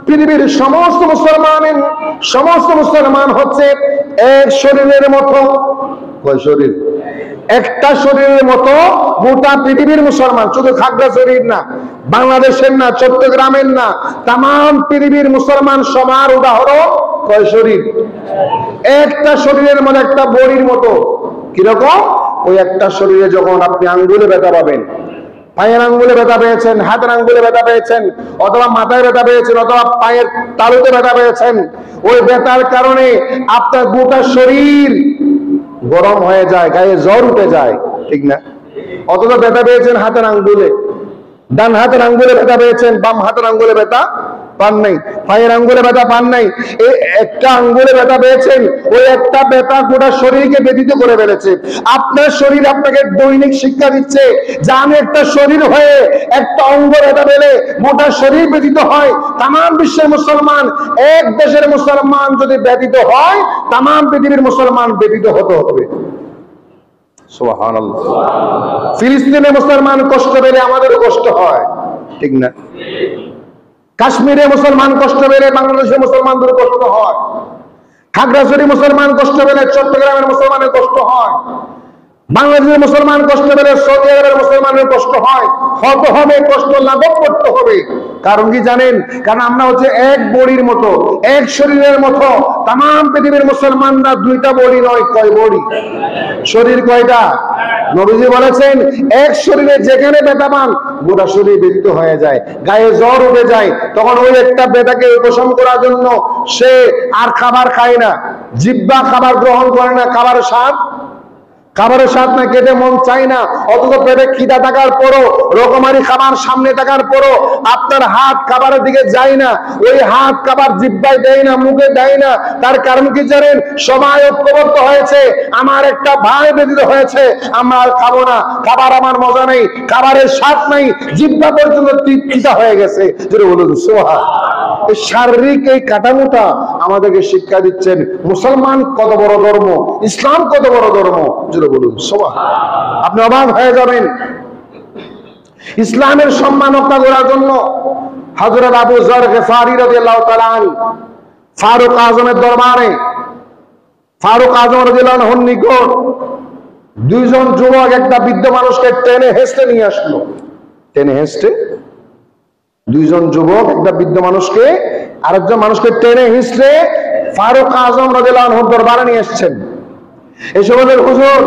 পৃথিবীর সমস্ত মুসলমান হচ্ছে এক শরীরের মতো। কয় শরীর? একটা শরীরের মতো গোটা পৃথিবীর মুসলমান, শুধু খাগড়াছড়ির না, বাংলাদেশের না, চট্টগ্রামের না, তামাম পৃথিবীর মুসলমান সবার উদাহরণ কয় শরীর? একটা শরীরের মধ্যে একটা বড়ির মতো। কিরকম? ওই একটা শরীরে যখন আপনি আঙ্গুলে ব্যথা পাবেন, পায়ের আঙ্গুলে ব্যথা পেয়েছেন, হাতের আঙ্গুলে ব্যথা পেয়েছেন, অথবা মাথায় ব্যথা পেয়েছেন, অথবা পায়ের তালুতে ব্যথা পেয়েছেন, ওই ব্যথার কারণে আপনার গোটা শরীর গরম হয়ে যায়, গায়ে জ্বর উঠে যায়, ঠিক না? অথবা ব্যথা পেয়েছেন হাতের আঙ্গুলে, ডান হাতের আঙ্গুলে ব্যথা পেয়েছেন, বাম হাতের আঙ্গুলে ব্যথা পান নাই, পায়ের আঙ্গুলে ব্যথা পান নাই, এই একটা আঙ্গুলে ব্যথা পেয়েছেন, ওই একটা ব্যথা গোটা শরীরকে ব্যথিত করে ফেলেছে। আপনার শরীর আপনাকে দৈনিক শিক্ষা দিচ্ছে যে আমি একটা শরীর হয়ে একটা অঙ্গ ব্যথা পেলে গোটা শরীর ব্যথিত হয়। তামাম বিশ্বের মুসলমান, এক দেশের মুসলমান যদি ব্যথিত হয়, তামাম পৃথিবীর মুসলমান ব্যথিত হতে হবে। সুবহানাল্লাহ। ফিলিস্তিনে মুসলমান কষ্ট পেলে আমাদেরও কষ্ট হয়, ঠিক না? কাশ্মীরে মুসলমান কষ্ট পেলে বাংলাদেশের মুসলমানদের কষ্ট হয়, খাগড়াছড়ি মুসলমান কষ্ট পেলে চট্টগ্রামের মুসলমানের কষ্ট হয়, বাংলাদেশের মুসলমান কষ্ট পেলে সৌদি আরবের মুসলমানের কষ্ট হয়, হতে হবে, কষ্ট লাঘব করতে হবে। কারণ কি জানেন? কারণ আমরা হচ্ছে এক বডির মতো, এক শরীরের মতো। তাম পৃথিবীর মুসলমানরা দুইটা বডি নয়, কয় বডি? শরীর কয়টা? নবীজি বলেছেন এক শরীরে যেখানে ব্যথা পান গোটা শরীর ব্যথিত হয়ে যায়, গায়ে জ্বর উঠে যায়। তখন ওই একটা ব্যথাকে উপশম করার জন্য সে আর খাবার খায় না, জিহ্বা খাবার গ্রহণ করে না, খাবারের স্বাদ না, খেতে মন চাই না। অথচ পেটে খিদা থাকার পরও, রকমারি খাবার সামনে থাকার পরও আপনার হাত খাবারের দিকে যায় না, ওই হাত খাবার জিহ্বায় দেয় না, মুখে দেয় না। তার কারণ কি জানেন? সবাই ঐক্যবদ্ধ হয়েছে, আমার একটা ভাই ব্যতীত হয়েছে, আমরা আর খাবো না, খাবার আমার মজা নেই, খাবারের স্বাদ নাই, জিহ্বা পর্যন্ত খিদা হয়ে গেছে। যেটা বলুন সুবহান। শারীরিক এই কাঠামোটা আমাদেরকে শিক্ষা দিচ্ছেন মুসলমান কত বড় ধর্ম, ইসলাম কত বড় ধর্ম। যেটা বলুন সুবহান। আপনি অবাক হয়ে যাবেন। ইসলামের সম্মান রক্ষা করার জন্য হযরত আবু যর গিফারী রাদিয়াল্লাহু তাআলা আনহু ফারুক আজমের দরবারে, ফারুক আজম রাদিয়াল্লাহু আনহুর নিকট দুইজন যুবক একটা বৃদ্ধ মানুষকে টেনে হেঁচড়ে নিয়ে আসলো। টেনে হেঁচড়ে দুইজন যুবক একটা বৃদ্ধ মানুষকে আরেকজন মানুষকে টেনে হিঁচড়ে ফারুক আজম রাদিয়াল্লাহু আনহুর দরবারে নিয়ে এসেছেন। এসে বলেন, হুজুর,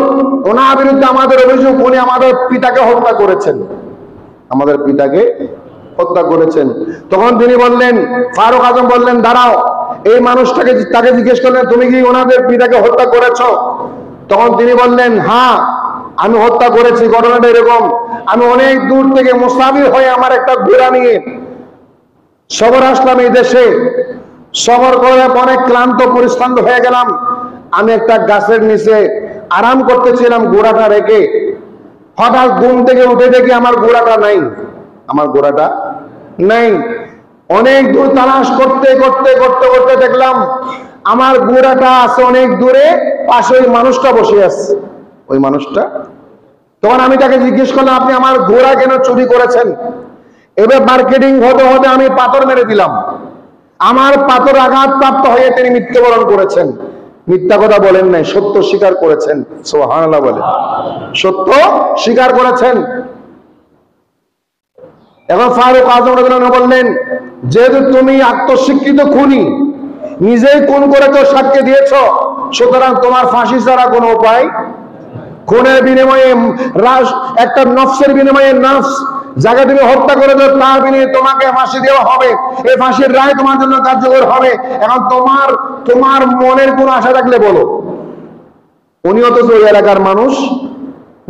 ওনার বিরুদ্ধে আমাদের অভিযোগ, উনি আমাদের পিতাকে হত্যা করেছেন, আমাদের পিতাকে হত্যা করেছেন। তখন তিনি বললেন, ফারুক আজম বললেন, দাঁড়াও, এই মানুষটাকে তাকে জিজ্ঞেস করলেন, তুমি কি ওনাদের পিতাকে হত্যা করেছো? তখন তিনি বললেন, হ্যাঁ, আমি হত্যা করেছি। ঘটনাটা এরকম, আমি অনেক দূর থেকে মুসাফির হয়ে আমার একটা ঘোড়া নিয়ে সফর আসলাম এই দেশে। সফর করে অনেক ক্লান্ত পরিশ্রান্ত হয়ে গেলাম। আমি একটা গাছের নিচে আরাম করতেছিলাম ঘোড়াটা রেখে। হঠাৎ ঘুম থেকে উঠে দেখি আমার ঘোড়াটা নাই, আমার ঘোড়াটা নাই। অনেক দূর তালাশ করতে করতে করতে করতে দেখলাম আমার ঘোড়াটা আছে অনেক দূরে, পাশে ওই মানুষটা বসে আছে, ওই মানুষটা। তখন আমি তাকে জিজ্ঞেস করলাম, আপনি আমার ঘোড়া কেন চুরি করেছেন? এবার মার্কেটিং হতে হতে আমি পাথর মেরে দিলাম, আমার পাথর আঘাত প্রাপ্ত হয়ে তিনি মৃত্যুবরণ করেছেন। মিথ্যা কথা বলেন নাই, সত্য স্বীকার করেছেন। সুবহানাল্লাহ বলে, সত্য স্বীকার করেছেন। এখন ফারুক আজম রাদিয়াল্লাহু আনহু বললেন, যেহেতু তুমি আত্মস্বীকৃত খুনি, নিজেই খুন করেছো, সাক্ষ্য দিয়েছো, সুতরাং তোমার ফাঁসি ছাড়া কোনো উপায়। খুনের বিনিময়ে একটা নফসের বিনিময়ে নফস যাকে তুমি হত্যা করেছো তার বিনিময়ে তোমাকে ফাঁসি দেওয়া হবে। এই ফাঁসির রায় তোমার জন্য কার্যকর হবে। এখন তোমার মনের কোন আশা থাকলে বলো। উনি অথচ ওই এলাকার মানুষ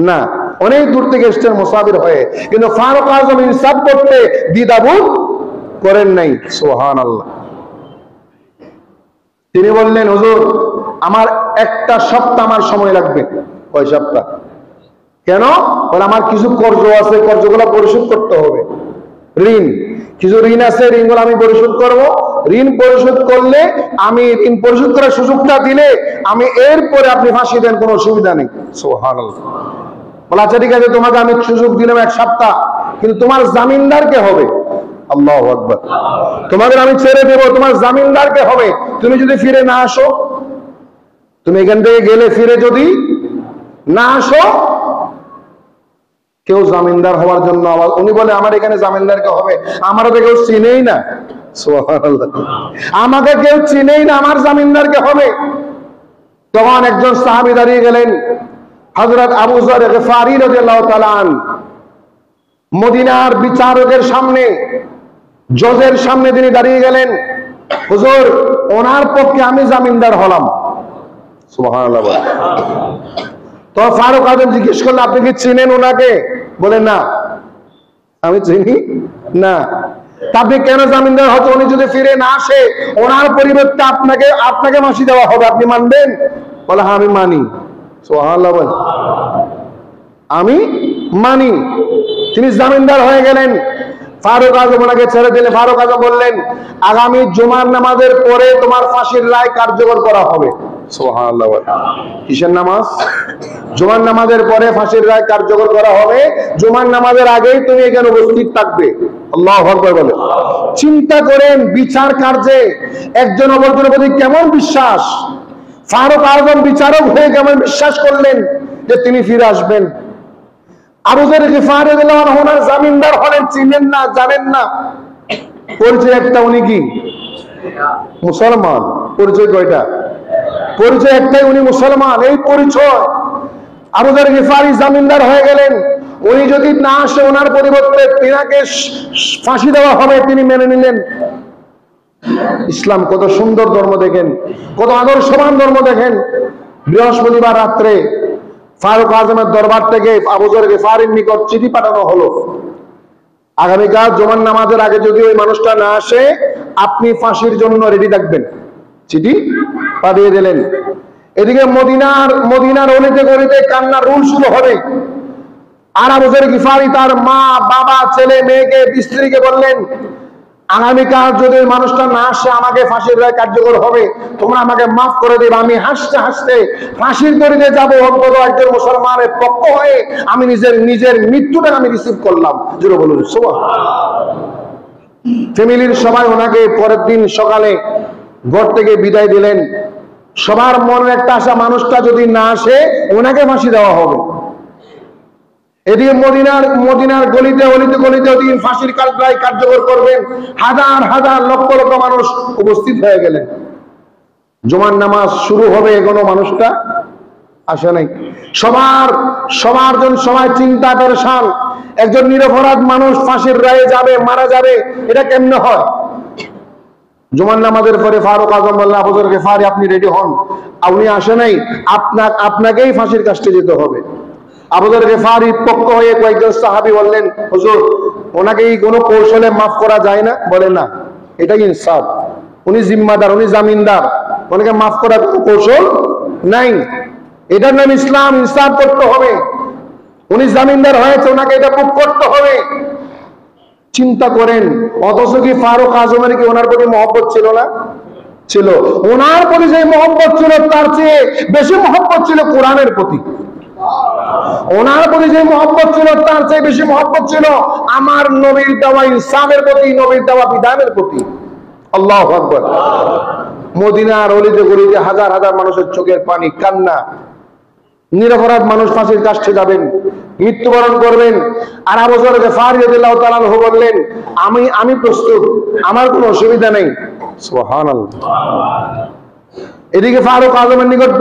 না, অনেক দূর থেকে এসছেন মুসাফির হয়ে, কিন্তু ফারুক আজম ইনসাফ করতে দ্বিধাবোধ করেন নাই। সুবহানাল্লাহ। তিনি বললেন, হুজুর, আমার একটা সপ্তাহ আমার সময় লাগবে। কয় সপ্তাহ? কেন? বলে আমার কিছু কর্জ আছে, কর্জগুলো পরিশোধ করতে হবে। ঋণ, কিছু ঋণ আছে, ঋণগুলো আমি পরিশোধ করব। ঋণ পরিশোধ করলে, আমি ঋণ পরিশোধ করার সুযোগটা দিলে আমি এরপরে আপনি ফাঁসি দেন, কোনো অসুবিধা নেই। সুবহানাল্লাহ। বলে আচ্ছা ঠিক আছে, তোমাকে আমি সুযোগ দিলাম এক সপ্তাহ, কিন্তু তোমার জামিনদার কে হবে? আল্লাহু আকবার। তোমাদের আমি ছেড়ে দেব, তোমার জামিনদার কে হবে? তুমি যদি ফিরে না আসো, তুমি এখান থেকে গেলে ফিরে যদি না আসো, কেউ জামিনদার হওয়ার জন্য উনি বলে আমার এখানে জামিনদার কে হবে? আমারও তো কেউ চিনেই না। সুবহানাল্লাহ। আমাকে কেউ চিনেই না, আমার জামিনদার কে হবে? তখন একজন সাহাবী দাঁড়িয়ে গেলেন, হযরত আবু যর গিফারী রাদিয়াল্লাহু তাআলা আনহু। মদিনার বিচারকের সামনে, জজের সামনে তিনি দাঁড়িয়ে গেলেন, হুজুর, ওনার পক্ষে আমি জামিনদার হলাম। সুবহানাল্লাহ। তো ফারুক আজম জিজ্ঞেস করলেন, আপনি কি চিনেন ওনাকে? বলে না, আমি চিনি না। আপনি কেন জামিনদার হতো? উনি যদি ফিরে না আসে, ওনার পরিবর্তে আপনাকে ফাঁসি দেওয়া হবে, আপনি মানবেন? বলে হ্যাঁ, আমি মানি। সুবহানাল্লাহ বলে, আমি মানি। তিনি জামিনদার হয়ে গেলেন। ফারুক আজম ওনাকে ছেড়ে দিলে। ফারুক আজম বললেন, আগামী জুমার নামাজের পরে তোমার ফাঁসির রায় কার্যকর করা হবে। সুবহানাল্লাহ। কিসের নামাজ? জুমার নামাজের পরে ফাঁসির রায় কার্যকর করা হবে। জুমার নামাজের আগেই তুমি এখানে উপস্থিত থাকবে। আল্লাহু আকবার বলে। চিন্তা করেন, বিচার কার্যে একজন অপরজনের প্রতি কেমন বিশ্বাস। ফারুক আজম বিচারক হয়ে কেমন বিশ্বাস করলেন যে তিনি ফিরে আসবেন। আবু যর গিফারি রাদিয়াল্লাহু আনহু ওনার জামিনদার হলেন, চিনেন না, জানেন না, পরিচয় একটা, উনি কি মুসলমান। পরিচয় কয়টা? পরিচয় একটাই, উনি মুসলমান। এই পরিচয়। আবু যর গিফারি জামিনদার হয়ে গেলেন। উনি যদি না আসে, ওনার পরিবর্তে তিনাকে ফাঁসি দেওয়া হবে, তিনি মেনে নিলেন। ইসলাম কত সুন্দর ধর্ম দেখেন, কত আদর্শবান ধর্ম দেখেন। বৃহস্পতিবার রাত্রে ফারুক আজমের দরবার থেকে আবু যর গিফারির নিকট চিঠি পাঠানো হলো, আগামীকাল জুমার নামাজের আগে যদি ওই মানুষটা না আসে, আপনি ফাঁসির জন্য রেডি থাকবেন। চিঠি পাঠিয়ে দিলেন। এদিকে মদিনার অলিতে গলিতে কান্নার রোল শুরু হবে। আর আবু যর গিফারি তার মা, বাবা, ছেলে, মেয়েকে, স্ত্রীকে বললেন, আগামীকাল যদি ওই মানুষটা না আসে, আমাকে ফাঁসির রায় কার্যকর হবে, তোমরা আমাকে মাফ করে দেবে। আমি হাসতে হাসতে ফাঁসির দড়িতে যাবো, অন্তত একজন মুসলমানের পক্ষ হয়ে আমি নিজের মৃত্যুটা আমি রিসিভ করলাম। জোরে বলুন সুবহানাল্লাহ। ফ্যামিলির সবাই ওনাকে পরের দিন সকালে ঘর থেকে বিদায় দিলেন। সবার মনের একটা আশা, মানুষটা যদি না আসে ওনাকে ফাঁসি দেওয়া হবে। এদিকে মদিনার গলিতে গলিতে ওদিন ফাঁসির রায় কার্যকর করবেন। হাজার হাজার লক্ষ লক্ষ মানুষ উপস্থিত হয়ে গেলেন। জুমার নামাজ শুরু হবে, এখনো মানুষটা আসে নাই। সবাই চিন্তা পেরেশান। একজন নিরপরাধ মানুষ ফাঁসির রায়ে যাবে, মারা যাবে, এটা কেমনে হয়? জুমার নামাজের পরে ফারুক আজম বললেন, আবু যর গিফারি আপনি রেডি হন। উনি আসে নাই, আপনাকেই ফাঁসির কাস্টে যেতে হবে। আবু যর গিফারির পক্ষ হয়ে কয়েকজন সাহাবী বললেন, হুজুর ওনাকে কি কোনো কৌশলে মাফ করা যায় না? বলে না, এটাই ইনসাফ। উনি জিম্মাদার, উনি জামিনদার, ওনাকে মাফ করার কোনো কৌশল নাই। এটার নাম ইসলাম। ইনসাফ করতে হবে। উনি জামিনদার হয়েছে, ওনাকে এটা প্রুফ করতে হবে। চিন্তা করেন, অথচ কি ফারুক আজমের কি ওনার প্রতি মহব্বত ছিল না? ছিল। ওনার প্রতি যে মহব্বত ছিল, তার চেয়ে বেশি মহব্বত ছিল কোরআনের প্রতি। ওনার প্রতি যে মহব্বত ছিল, তার চেয়ে বেশি মহব্বত ছিল আমার নবীর দেওয়া ইনসাফের প্রতি, নবীর দেওয়া বিধানের প্রতি। আল্লাহু আকবার। মদিনার অলিতে গলিতে হাজার হাজার মানুষের চোখের পানি, কান্না। নিরপরাধ মানুষ ফাঁসির কাষ্ঠে যাবেন, মৃত্যুবরণ করবেন। আর আবু যর গিফারি রাদিয়াল্লাহু তাআলা আনহু বললেন, আমি প্রস্তুত, আমার কোনো অসুবিধা নেই। সুবহানাল্লাহ। এদিকে ফারুক আজমের নিকট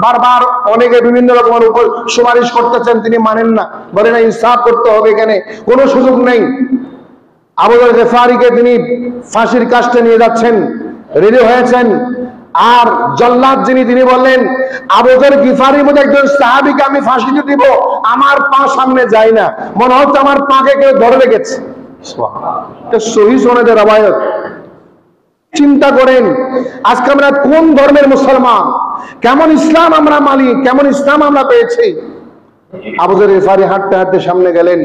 বারবার অনেকে বিভিন্ন রকমের উপর সুপারিশ করতেছেন, তিনি মানেন না, বলেন না ইনসাফ করতে হবে, এখানে কোনো সুযোগ নেই। আবু যর গিফারিকে তিনি ফাঁসির কাষ্ঠে নিয়ে যাচ্ছেন, রেডি হয়েছেন। আর জল্লাদ যিনি, তিনি বললেন, আবু যর গিফারির মধ্যে একজন সাহাবীকে আমি ফাঁসিতে দিব, আমার পা সামনে যায় না, মনে হচ্ছে আমার পাকে কেউ ধরে রেখেছে। সুবহানাল্লাহ। সহিহ সনদে রওয়ায়াত। চিন্তা করেন, আজকে আমরা কোন ধর্মের মুসলমান, কেমন ইসলাম আমরা মানি, কেমন ইসলাম আমরা পেয়েছি। আবু যর গিফারি হাঁটতে হাঁটতে সামনে গেলেন,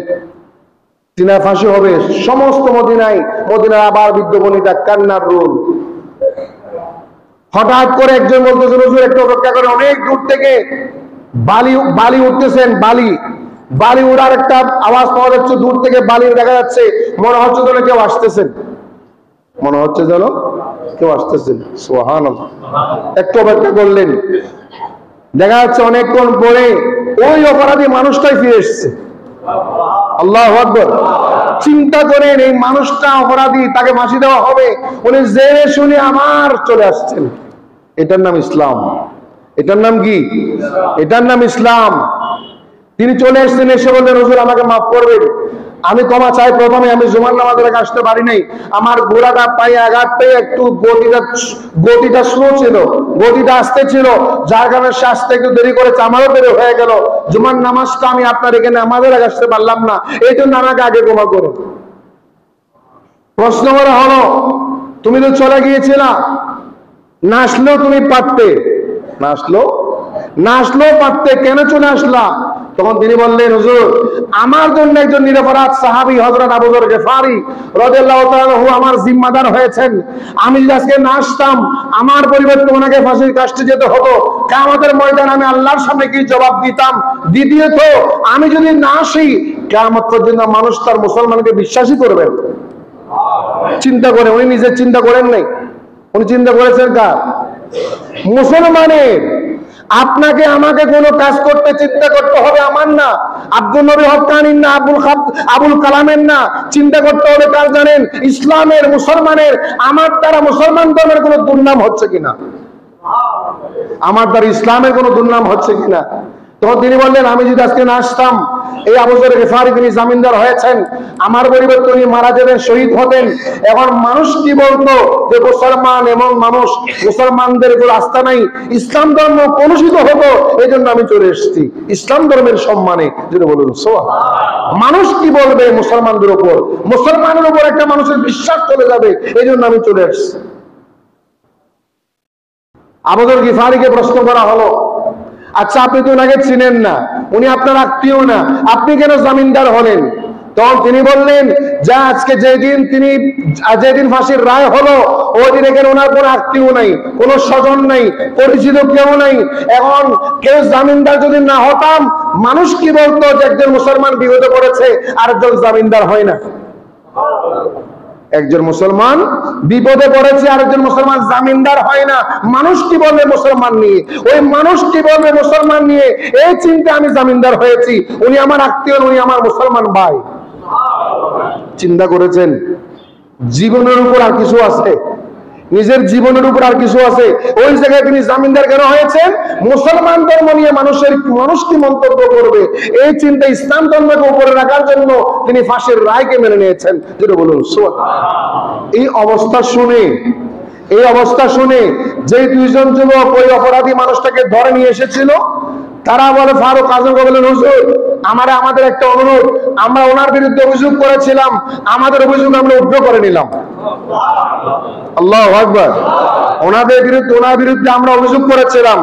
তিনার ফাঁসি হবে। সমস্ত মদিনার আবার বিদ্যবনিতা কান্নার রোল। হঠাৎ করে একজন বলতেছেন, হুজুর একটু অপেক্ষা করে, অনেক দূর থেকে বালি উঠতেছেন। বালি উড়ার একটা আওয়াজ পাওয়া যাচ্ছে, দূর থেকে বালি দেখা যাচ্ছে, মনে হচ্ছে যেন কেউ আসতেছেন, সুবহানাল্লাহ। একটু অপেক্ষা করলেন, দেখা যাচ্ছে অনেকক্ষণ পরে ওই অপরাধী মানুষটাই ফিরে এসছে। আল্লাহু আকবার। চিন্তা করেন, এই মানুষটা অপরাধী, তাকে ফাঁসি দেওয়া হবে, উনি জেনে শুনে আমার চলে আসছেন। এটার নাম ইসলাম। এটার নাম কি? এটার নাম ইসলাম। তিনি চলে এসেছেন, এসে বললেন, হুজুর আমাকে মাফ করবেন, আমি ক্ষমা চাই। প্রথমে আমি জুমার নামাজের আগে আসতে পারি নাই, আমার ঘোড়াটা পায়ে আঘাত পেয়ে একটু গতিটা স্লো ছিল, গতিটা আস্তে ছিল, যার কারণে সে আসতে একটু দেরি করেছে, আমারও দেরি হয়ে গেল। জুমার নামাজটা আমি আপনার এখানে আমাদের আগে আসতে পারলাম না, এই জন্য আমাকে আগে ক্ষমা করো। প্রশ্ন করা হলো, তুমি তো চলে গিয়েছিলা, না আসলেও তুমি পারতে, না আসলেও পারতে, কেন চলে আসলা? তখন তিনি বললেন, হুজুর আমার জন্য একজন নিরপরাধ সাহাবী হযরত আবু যর গিফারি রাদিয়াল্লাহু তাআলা আনহু আমার জিম্মাদার হয়েছেন। আমি যদি আজকে না আসতাম, আমার পরিবর্তে ওনাকে ফাঁসির কাষ্ঠে যেতে হতো। কিয়ামতের ময়দানে আমি আল্লাহর সামনে কি জবাব দিতাম? দ্বিতীয়ত, আমি যদি না আসি, কিয়ামত পর্যন্ত মানুষ তার মুসলমানকে বিশ্বাসই করবেন। চিন্তা করে, উনি নিজে চিন্তা করেন নাই, উনি চিন্তা করেছেন কার? মুসলমানের। আপনাকে আমাকে কোনো কাজ করতে চিন্তা করতে হবে আমার না, আব্দুল নবী হক্কানির না, আবুল কালামের না। চিন্তা করতে হবে কার জানেন? ইসলামের, মুসলমানের। আমার দ্বারা মুসলমান ধর্মের কোনো দুর্নাম হচ্ছে কিনা, আমার দ্বারা ইসলামের কোনো দুর্নাম হচ্ছে কিনা। তখন তিনি বললেন, আমি যদি আজকে না আসতাম, এই আবু যর গিফারি তিনি জামিনদার হয়েছেন, আমার পরিবর্তে উনি মারা যাবেন, শহীদ হতেন। এখন মানুষ কি বলতো যে মুসলমান এমন মানুষ, মুসলমানদের কোনো আস্থা নাই, ইসলাম ধর্ম কলুষিত হতো, এই জন্য আমি চলে এসেছি ইসলাম ধর্মের সম্মানে। যেটা বলুন মানুষ কি বলবে মুসলমানদের উপর, মুসলমানের উপর একটা মানুষের বিশ্বাস চলে যাবে, এই জন্য আমি চলে এসেছি। আবু যর গিফারিকে প্রশ্ন করা হলো, আচ্ছা আপনি তো ওনাকে চিনেন না, উনি আপনার আত্মীয় না, আপনি কেন জামিনদার হলেন? তখন তিনি বললেন যে আজকে যেদিন ফাঁসির রায় হলো, ওই দিন এখানে ওনার কোনো আত্মীয় নাই, কোনো স্বজন নাই, পরিচিত কেউ নাই। এখন কেউ জামিনদার যদি না হতাম, মানুষ কি বলতো যে একজন মুসলমান বিপদে পড়েছে, আরেকজন জামিনদার হয় না। একজন মুসলমান বিপদে পড়েছে, আরেকজন মুসলমান জামিনদার হয় না। মানুষ কি বলবে মুসলমান নিয়ে, ওই মানুষ কি বলবে মুসলমান নিয়ে, এই চিন্তা আমি জামিনদার হয়েছি। উনি আমার আত্মীয়, উনি আমার মুসলমান ভাই। চিন্তা করেছেন জীবনের উপর আর কিছু আছে, নিজের জীবনের উপর আর কিছু আছে, ওই জায়গায় তিনি জামিনদার কেন হয়েছেন? মুসলমান ধর্ম নিয়ে মানুষ কি মন্তব্য করবে, এই চিন্তা ইসলাম ধর্মকে উপরে রাখার জন্য তিনি ফাঁসির রায়কে মেনে নিয়েছেন। যেটা বলুন এই অবস্থা শুনে যে দুইজন যুবক ওই অপরাধী মানুষটাকে ধরে নিয়ে এসেছিল, তারা বলে, ফারুক আজম বললেন, হুজুর আমাদের একটা অনুরোধ, আমরা ওনার বিরুদ্ধে অভিযোগ করেছিলাম, আমাদের অভিযোগ আমরা উদ্ধ করে নিলাম। আল্লাহু আকবার। ওনার বিরুদ্ধে আমরা অভিযোগ করেছিলাম,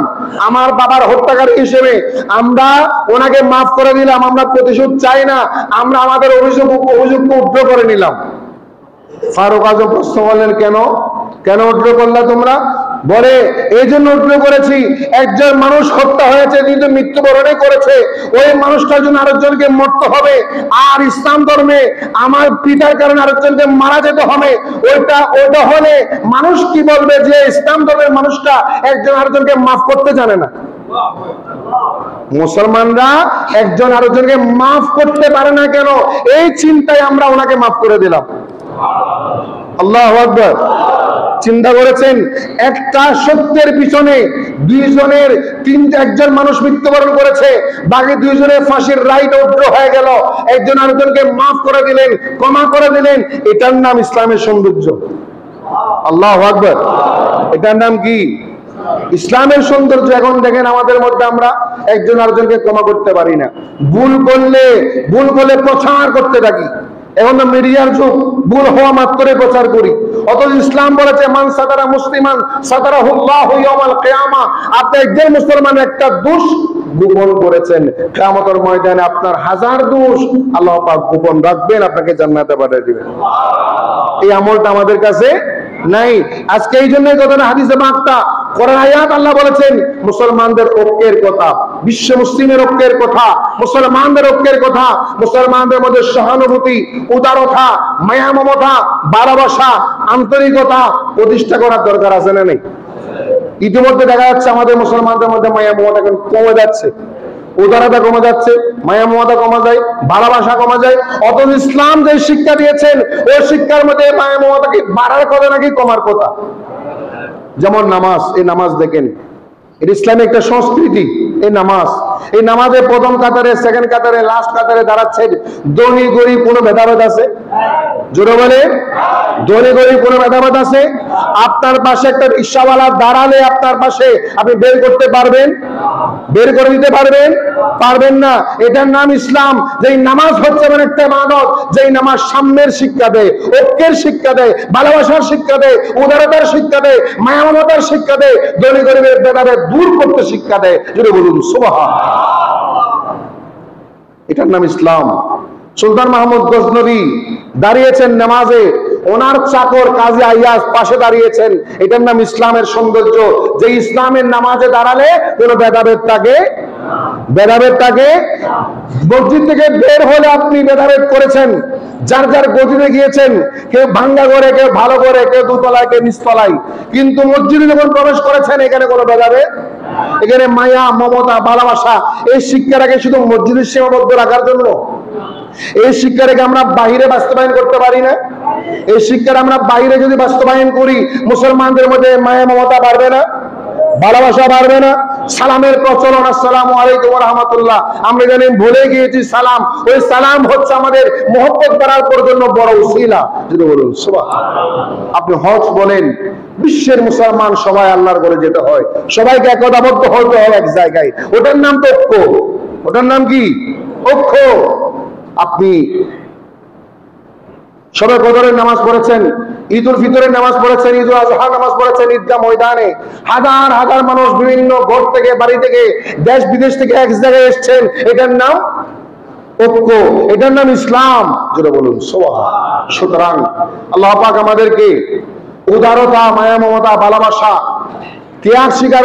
আমার বাবার হত্যাকারী হিসেবে আমরা ওনাকে মাফ করে দিলাম, আমরা প্রতিশোধ চাই না, আমরা আমাদের অভিযোগকে উদ্ধ করে নিলাম। ফারুক আজম প্রশ্ন করলেন, কেন উদ্ধ করলে তোমরা? বলে, এই জন্য উদ্ধ করেছি, একজন মানুষ হত্যা হয়েছে, কিন্তু মৃত্যুবরণই করেছে, ওই মানুষটার জন্য আরেকজনকে মরতে হবে, আর ইসলাম ধর্মে আমার পিতার কারণে আরেকজনকে মারা যেতে হবে। ওইটা হলে মানুষ কি বলবে যে ইসলাম ধর্মের মানুষটা একজন আরেকজনকে মাফ করতে জানে না। মুসলমানরা একজন আরেকজনকে মাফ করতে পারে না কেন, এই চিন্তায় আমরা ওনাকে মাফ করে দিলাম। আল্লাহু আকবার। চিন্তা করেছেন, একটা সত্যের পিছনে একজন মানুষ মৃত্যুবরণ করেছে, বাকি দুইজনের ফাঁসির রায়টা উদ্ধ হয়ে গেল, একজন আরেকজনকে মাফ করে দিলেন, ক্ষমা করে দিলেন। এটার নাম ইসলামের সৌন্দর্য। আল্লাহু আকবার। এটার নাম কি? ইসলামের সৌন্দর্য। এখন দেখেন আমাদের মধ্যে আমরা একজন আরেকজনকে ক্ষমা করতে পারি না, ভুল করলে প্রচার করতে থাকি। এখন তো মিডিয়ার যুগ, ভুল হওয়া মাত্রই প্রচার করি। অথচ ইসলাম বলেছে, মান সাতারা মুসলিমান সাতারাহুল্লাহু ইয়াওমাল কিয়ামা। আপনি একজন মুসলমান একটা দোষ গোপন করেছেন, কিয়ামতের ময়দানে আপনার হাজার দোষ আল্লাহ পাক গোপন রাখবেন, আপনাকে জান্নাতে পাঠিয়ে দিবেন। এই আমলটা আমাদের কাছে নাই। আজকে এই জন্যই কথাটা হাদিসে বার্তা, কোরআন আয়াত আল্লাহ বলেছেন মুসলমানদের ঐক্যের কথা, বিশ্ব মুসলিমের ঐক্যের কথা, মুসলমানদের ঐক্যের কথা, মুসলমানদের মধ্যে সহানুভূতি, উদারতা, মায়া মমতা, ভালোবাসা, আন্তরিকতা প্রতিষ্ঠা করার দরকার আছে না নেই? ইতিমধ্যে দেখা যাচ্ছে আমাদের মুসলমানদের মধ্যে মায়া মমতা কমে যাচ্ছে, উদারতা কমে যাচ্ছে, মায়া মমতা কমে যায়, ভালোবাসা কমে যায়। অথচ ইসলাম যে শিক্ষা দিয়েছেন, ওই শিক্ষার মধ্যে মায়া মমতা কি বাড়ার কথা নাকি কমার কথা? যেমন নামাজ, এই নামাজ দেখেন, এটা ইসলামের একটা সংস্কৃতি। এই নামাজে প্রথম কাতারে, সেকেন্ড কাতারে, লাস্ট কাতারে দাঁড়াচ্ছে, ধনী গরিব কোনো ভেদাভেদ আছে? জোরে বলে, ধনী গরিব কোনো ভেদাভেদ আছে? আপনার পাশে একটা রিকশাওয়ালা দাঁড়ালে আপনার পাশে আপনি বের করতে পারবেন? বের করে দিতে পারবেন না। এটার নাম ইসলাম। যেই নামাজ হচ্ছে এমন একটা ইবাদত, যেই নামাজ সাম্যের শিক্ষা দেয়, ঐক্যের শিক্ষা দেয়, ভালোবাসার শিক্ষা দেয়, উদারতার শিক্ষা দেয়, মায়া মমতার শিক্ষা দেয়, ধনী গরিবের ভেদাভেদ দূর করতে শিক্ষা দেয়। যদি বলুন সুবহানাল্লাহ। এটার নাম ইসলাম। সুলতান মাহমুদ গজনবী দাঁড়িয়েছেন নামাজে, ওনার চাকর কাজী আইয়াজ পাশে দাঁড়িয়েছেন। এটার নাম ইসলামের সৌন্দর্য, যে ইসলামের নামাজে দাঁড়ালে কোনো ভেদাভেদ থাকে। মসজিদ থেকে বের হলে আপনি ভেদাভেদ করেছেন, যার যার গতিতে গিয়েছেন, কেউ ভাঙ্গা করে, কেউ ভালো করে, কেউ দুতলায়, কেউ নিচতলায়, কিন্তু মসজিদে যখন প্রবেশ করেছেন এখানে কোনো ভেদাভেদ এখানে মায়া, মমতা, ভালোবাসা, এই শিক্ষাটাকে শুধু মসজিদের সীমাবদ্ধ রাখার জন্য? এই শিক্ষাটাকে আমরা বাহিরে বাস্তবায়ন করতে পারি না? এই শিক্ষাটা আমরা বাইরে যদি বাস্তবায়ন করি, মুসলমানদের মধ্যে মায়া, মমতা বাড়বে না? ভালোবাসা বাড়বে না? সালামের প্রচলন, আসসালামু আলাইকুম ওয়া রাহমাতুল্লাহ, আমরা জানি ভুলে গিয়েছি সালাম। ওই সালাম হচ্ছে আমাদের মহব্বত বাড়ার জন্য বড় উসিলা। যদি বলুন সুবহানাল্লাহ। আপনি হজ বলেন, বিশ্বের মুসলমান সবাই আল্লাহর ঘরে যেতে হয়, সবাইকে একতাবদ্ধ হতে হয় এক জায়গায়। ওটার নাম তো ঐক্য। ওটার নাম কি? ঐক্য। আপনি শবে কদরের নামাজ পড়েছেন, ঈদ উল ফিতরের নামাজ পড়েছেন, ঈদ উল আজহার নামাজ পড়েছেন, ঈদগাহ ময়দানে হাজার হাজার মানুষ বিভিন্ন ঘর থেকে, বাড়ি থেকে, দেশ বিদেশ থেকে এক জায়গায় এসেছেন। এটার নাম ঐক্য, এটার নাম ইসলাম। যেটা বলুন সুবহানাল্লাহ। সুতরাং আল্লাহ পাক আমাদেরকে উদারতা, মায়া, মমতা, ভালোবাসা, ত্যাগ স্বীকার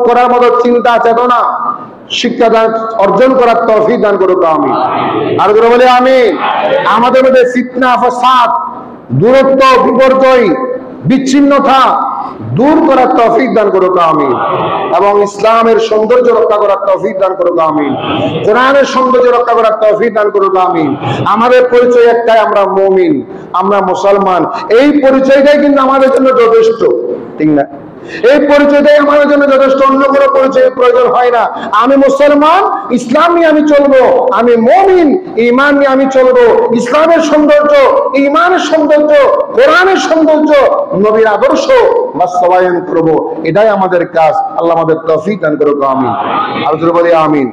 করার মতো চিন্তা চেতনা শিক্ষা অর্জন করার তৌফিক দান করুক, আমিন। আর করে বলে আমিন। আমাদের মধ্যে ফিতনা, ফাসাদ, দূরত্ব, বিপর্যয়, বিচ্ছিন্নতা দূর করার তৌফিক দান করুক, আমিন। এবং ইসলামের সৌন্দর্য রক্ষা করার তৌফিক দান করুক, আমিন। কোরআনের সৌন্দর্য রক্ষা করার তৌফিক দান করুক, আমিন। আমাদের পরিচয় একটাই, আমরা মুমিন, আমরা মুসলমান। এই পরিচয়টাই কিন্তু আমাদের জন্য যথেষ্ট, ঠিক না? এই পরিচয়টাই আমাদের জন্য যথেষ্ট, অন্য কোনো পরিচয়ের প্রয়োজন হয় না। আমি মুসলমান, ইসলাম নিয়ে আমি চলবো। আমি মুমিন, ঈমান নিয়ে আমি চলবো। ইসলামের সৌন্দর্য, ঈমানের সৌন্দর্য, কোরআনের সৌন্দর্য, নবীর আদর্শ বাস্তবায়ন করবো। এটাই আমাদের কাজ। আল্লাহ আমাদের তৌফিক দান করুক, আমিন। আর জোরে বলি আমিন।